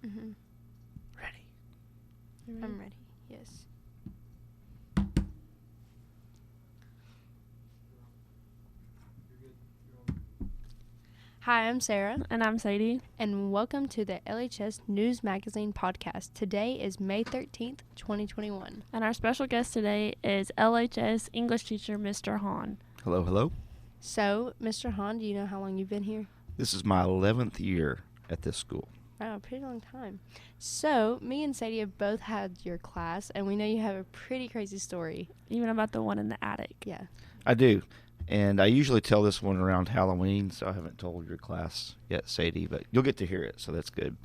Mm-hmm. Ready? I'm ready. Yes. Hi, I'm Sarah. And I'm Saydey. And welcome to the LHS News Magazine podcast. Today is May 13th, 2021. And our special guest today is LHS English teacher, Mr. Haun. Hello, hello. So, Mr. Haun, do you know how long you've been here? This is my 11th year at this school. Wow, a pretty long time. So, me and Sadie have both had your class, and we know you have a pretty crazy story. Even about the one in the attic. Yeah. I do. And I usually tell this one around Halloween, so I haven't told your class yet, Sadie, but you'll get to hear it, so that's good.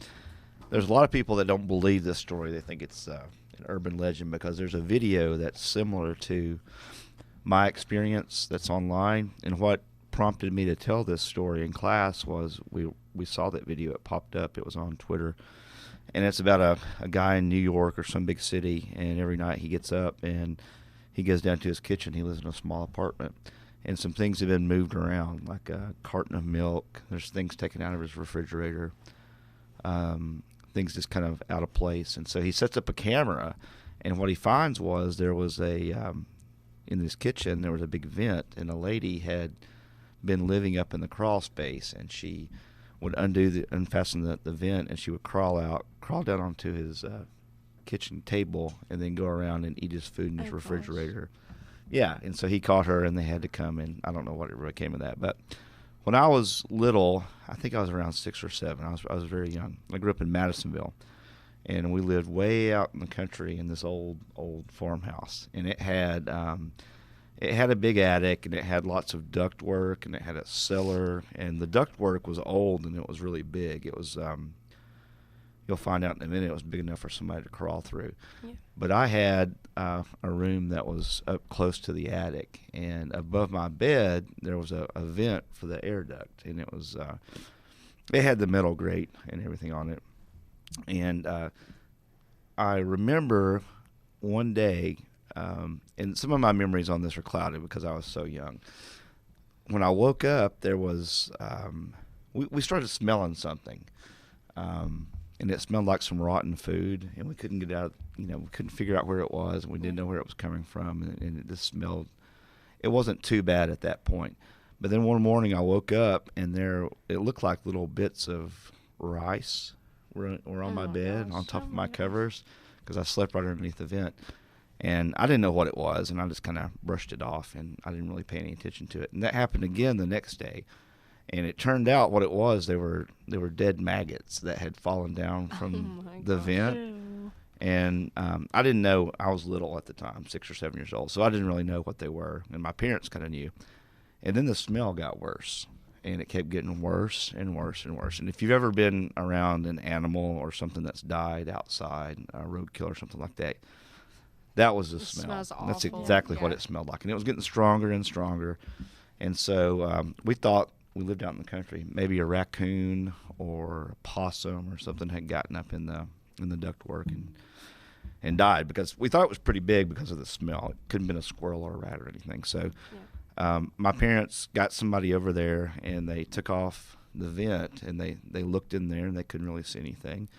There's a lot of people that don't believe this story. They think it's an urban legend because there's a video that's similar to my experience that's online. And what prompted me to tell this story in class was we saw that video. It popped up. It was on Twitter. And it's about a guy in New York or some big city, and every night he gets up and he goes down to his kitchen. He lives in a small apartment. And some things have been moved around, like a carton of milk. There's things taken out of his refrigerator. Things just kind of out of place. And so he sets up a camera, and what he finds was there was in this kitchen, there was a big vent, and a lady had been living up in the crawl space, and she would unfasten the vent, and she would crawl down onto his kitchen table, and then go around and eat his food in his refrigerator. Gosh. Yeah, and so he caught her, and they had to come, and I don't know what really came of that. But when I was little, I think I was around 6 or 7. I was very young. I grew up in Madisonville, and we lived way out in the country in this old farmhouse. And it had a big attic, and it had lots of duct work, and it had a cellar. And the duct work was old, and it was really big. It was you'll find out in a minute, it was big enough for somebody to crawl through. Yeah. But I had a room that was up close to the attic, and above my bed there was a vent for the air duct, and it had the metal grate and everything on it. And I remember one day, and some of my memories on this are clouded because I was so young. When I woke up, there was we started smelling something. And it smelled like some rotten food, and we couldn't get out, we couldn't figure out where it was, and we didn't know where it was coming from, and it just smelled. It wasn't too bad at that point. But then one morning I woke up, and it looked like little bits of rice were on my bed, on top of my covers, because I slept right underneath the vent. And I didn't know what it was, and I just kind of brushed it off, and I didn't really pay any attention to it. And that happened again the next day. And it turned out what it was, they were dead maggots that had fallen down from the vent. Ew. And I didn't know. I was little at the time, 6 or 7 years old, so I didn't really know what they were. And my parents kind of knew. And then the smell got worse, and it kept getting worse and worse and worse. And if you've ever been around an animal or something that's died outside, a roadkill or something like that, that was the smell. Smells awful. That's exactly what it smelled like. And it was getting stronger and stronger. And so we thought, we lived out in the country, maybe a raccoon or a possum or something had gotten up in the ductwork and died, because we thought it was pretty big because of the smell. It couldn't have been a squirrel or a rat or anything. So my parents got somebody over there, and they took off the vent, and they looked in there, and they couldn't really see anything.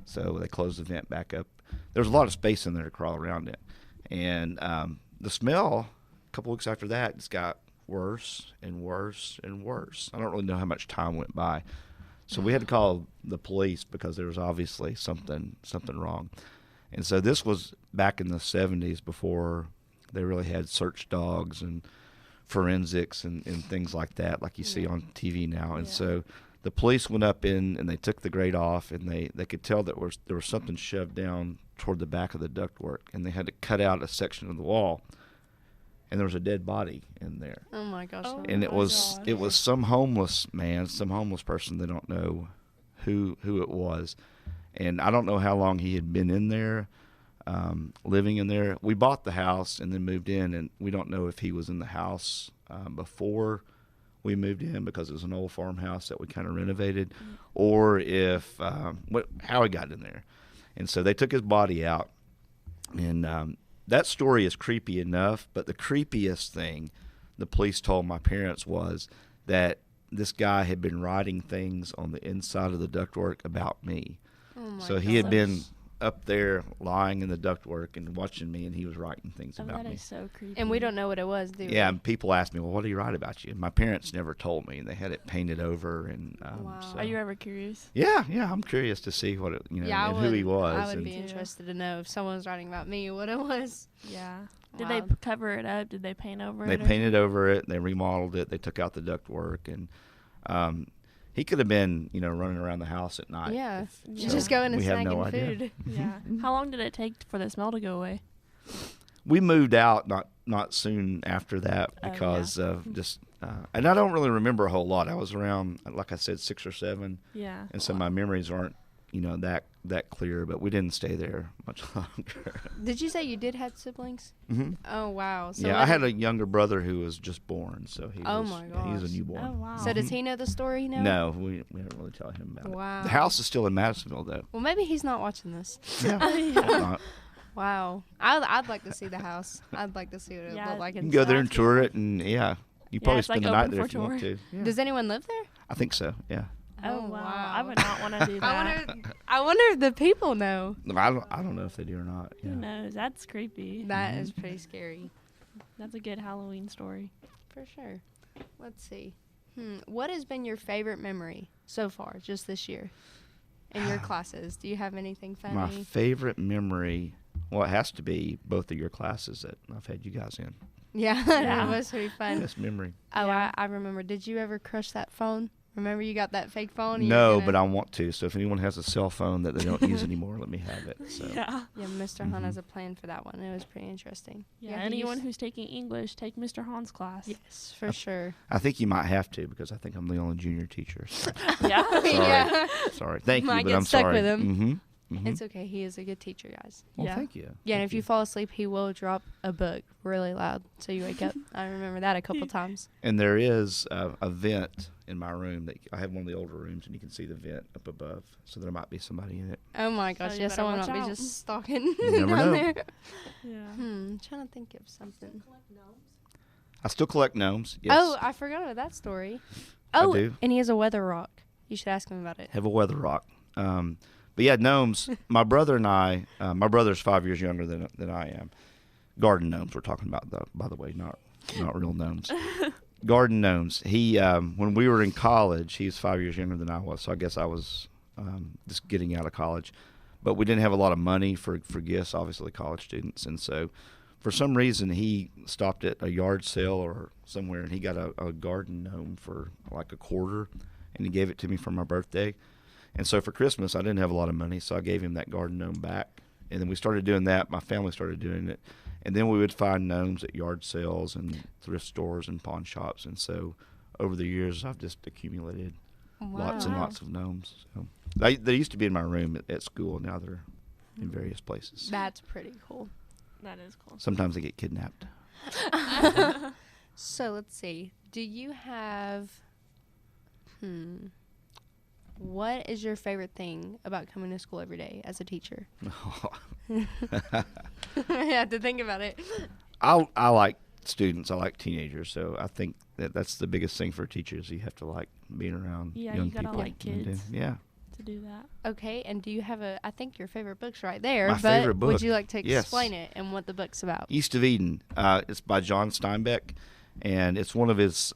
So they closed the vent back up. There was a lot of space in there to crawl around it. And the smell, a couple weeks after that, just got worse and worse and worse. I don't really know how much time went by. So we had to call the police because there was obviously something wrong. And so this was back in the 70s, before they really had search dogs and forensics and things like that, like you see on TV now. And so the police went up in, and they took the grate off, and they could tell that there was something shoved down toward the back of the ductwork, and they had to cut out a section of the wall. And there was a dead body in there. Oh my gosh! And it was some homeless man, some homeless person. They don't know who it was, and I don't know how long he had been in there, living in there. We bought the house and then moved in, and we don't know if he was in the house before we moved in, because it was an old farmhouse that we kind of renovated, or if how he got in there. And so they took his body out, and that story is creepy enough, but the creepiest thing the police told my parents was that this guy had been writing things on the inside of the ductwork about me. Oh my So he had gosh. been up there lying in the ductwork and watching me, and he was writing things Oh, about that me. is so creepy. And we don't know what it was, do we? Yeah, and people ask me, well, what do you write about you? My parents never told me, and they had it painted over. And Wow. so. Are you ever curious? Yeah, I'm curious to see what it, Yeah, and who he was. I would and be interested to know if someone was writing about me, what it was. Yeah. Did Wow. they cover it up? Did they paint over They it? painted over it. They remodeled it. They took out the ductwork, and he could have been, running around the house at night. Yeah. Yeah. Just going and we have snacking no idea. food. Yeah. How long did it take for the smell to go away? We moved out not soon after that Oh, because of just, and I don't really remember a whole lot. I was around, like I said, 6 or 7, Yeah. and so my memories aren't, that clear. But we didn't stay there much longer. Did you say you did have siblings? hmm Oh, wow. So Yeah, what I had did- a younger brother who was just born, so he Oh was, my yeah, he was a gosh. newborn. Oh, wow. So does he know the story now? No, we didn't really tell him about Wow. it. The house is still in Madisonville, though. Well, maybe he's not watching this. Yeah, Yeah. hope not. Wow. I'd like to see the house. I'd like to see what it Yeah. looked like You can go there and inside. tour it, and you probably it's, like, spend the night open there for if you want tour. to. Yeah. Does anyone live there? I think so. Yeah. Oh, wow. I would not want to do that. I wonder if the people know. No, I don't know if they do or not. Who Yeah. knows? That's creepy. That is pretty scary. That's a good Halloween story. For sure. Let's see. What has been your favorite memory so far, just this year, in your classes? Do you have anything funny? My favorite memory, well, it has to be both of your classes that I've had you guys in. Yeah, Yeah. it was pretty fun. Best memory. Oh, Yeah. I remember. Did you ever crush that phone? Remember you got that fake phone? You were No, gonna- but I want to. So if anyone has a cell phone that they don't use anymore, let me have it. So. Yeah. Yeah, Mr. Haun Mhm. has a plan for that one. It was pretty interesting. Yeah. he Anyone used- who's taking English, take Mr. Haun's class. Yes, for sure. I think you might have to because I think I'm the only junior teacher. So. Yeah. Sorry. Yeah. Sorry. Thank you, Might but get I'm stuck sorry. with him. Mm-hmm. It's okay. He is a good teacher, guys. Well, Yeah. thank you. Yeah, and Thank if you fall asleep, he will drop a book really loud so you wake up. I remember that a couple times. And there is a vent in my room that I have one of the older rooms, and you can see the vent up above. So there might be somebody in it. Oh my gosh, you yeah, better someone watch might be out. just stalking You never down know. there. Yeah. Trying to think of something. I still collect gnomes. Yes. Oh, I forgot about that story. Oh, do. and he has a weather rock. You should ask him about it. Have a weather rock. But yeah, gnomes. My brother and I. My brother's 5 years younger than I am. Garden gnomes. We're talking about, though. By the way, not real gnomes. Garden gnomes. He when we were in college, he's 5 years younger than I was. So I guess I was just getting out of college. But we didn't have a lot of money for gifts, obviously college students, and so for some reason he stopped at a yard sale or somewhere, and he got a garden gnome for like a quarter, and he gave it to me for my birthday. And so for Christmas, I didn't have a lot of money, so I gave him that garden gnome back. And then we started doing that. My family started doing it. And then we would find gnomes at yard sales and thrift stores and pawn shops. And so over the years, I've just accumulated lots and Wow. lots of gnomes. So they used to be in my room at school. Now they're in various places. That's pretty cool. That is cool. Sometimes they get kidnapped. So let's see. Do you have what is your favorite thing about coming to school every day as a teacher? I had to think about it. I like students. I like teenagers. So I think that's the biggest thing for teachers. You have to like being around Yeah, young you gotta people. like and kids. Yeah. To do that. Okay, and do you have I think your favorite book's right there, My but favorite book. would you like to Yes. explain it and what the book's about? East of Eden. It's by John Steinbeck, and it's one of his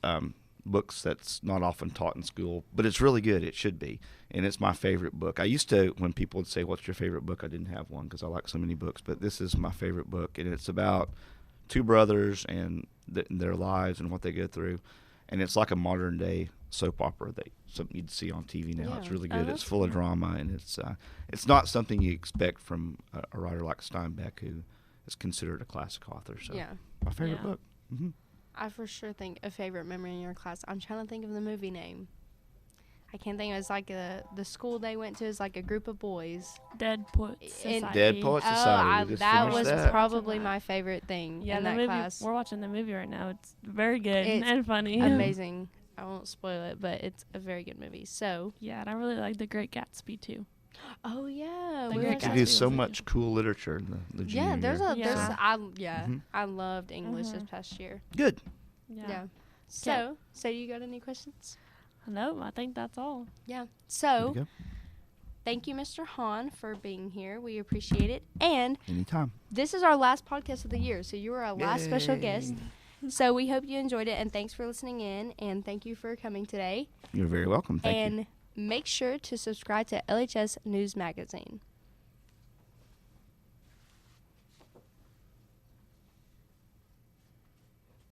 books that's not often taught in school, but it's really good. It should be, and it's my favorite book. I used to, when people would say, "What's your favorite book?" I didn't have one because I like so many books, but this is my favorite book, and it's about two brothers and their lives and what they go through, and it's like a modern day soap opera that something you'd see on TV now. It's Yeah. really Oh, good. that's It's full of cool. drama, and it's not something you expect from a writer like Steinbeck, who is considered a classic author. So Yeah. my favorite Yeah. book. Hmm. I for sure think a favorite memory in your class. I'm trying to think of the movie name. I can't think of it. It's like the school they went to is like a group of boys. Dead Poets And- Society. Dead Poets Society. We just that finished was that. probably my favorite thing Yeah, in the that movie. class. We're watching the movie right now. It's very good It's and funny. Amazing. I won't spoil it, but it's a very good movie. So, Yeah, and I really like The Great Gatsby too. oh yeah, The we Great watched They that do Gatsby too. so was a much cool literature in the junior Yeah, there's year. a there's Yeah. Mhm. I loved English this Mhm. past year. Good. Yeah. So you got any questions? No, I think that's all. Yeah. There So you go. thank you, Mr. Haun, for being here. We appreciate it. And Anytime. this is our last podcast of the year, so you are our last special guest. So we hope you enjoyed it, and thanks for listening in, and thank you for coming today. You're very welcome. Thank you. And make sure to subscribe to LHS News Magazine.